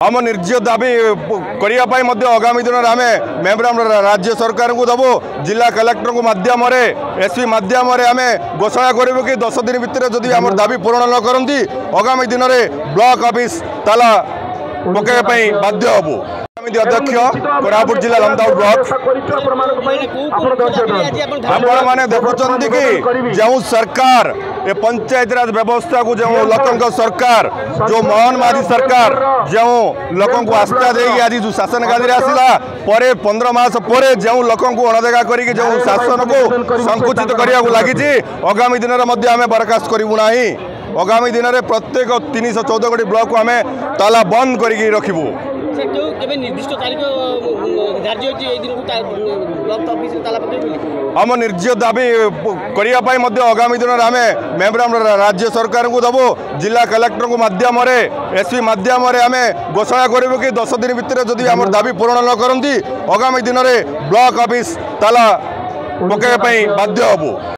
आम निर्जीय दाबी करने आगामी दिन में आम मेमोरांडम राज्य सरकार को दबू जिला कलेक्टर को माध्यम एसपी माध्यम आम घोषणा करूँ कि 10 दिन भितर जदि आम दाबी पूरण न करती आगामी दिन में ब्लॉक ऑफिस ताला पकड़ाई बाध्य हबू। अध्यक्ष कोरापुट जिला लमदाउ ब्लॉक आपण मैंने देखुं कि जो सरकार ये पंचायत राज व्यवस्था को जो लोकों सरकार जो मोहनमारी सरकार जो लोकों को आस्था दे आज जो शासन गादी आसला 15 मास पर जो लोकों को अणदेखा कर जो शासन को संकुचित करने लगी आगामी दिन में आम बरखास्त करूँ ना। आगामी दिन में प्रत्येक 314 गोटी ब्लॉक को आम ताला बंद कर रखू। आम निर्जीय दाबी करने आगामी दिन में आम मेमोरांडम राज्य सरकार को दबू जिला कलेक्टर को माध्यम एसपी माध्यम आम घोषणा करूँ कि 10 दिन भितर जदि आम दाबी पूरण न करती आगामी दिन में ब्लॉक ऑफिस ताला पकड़ाई बाध्य हबू।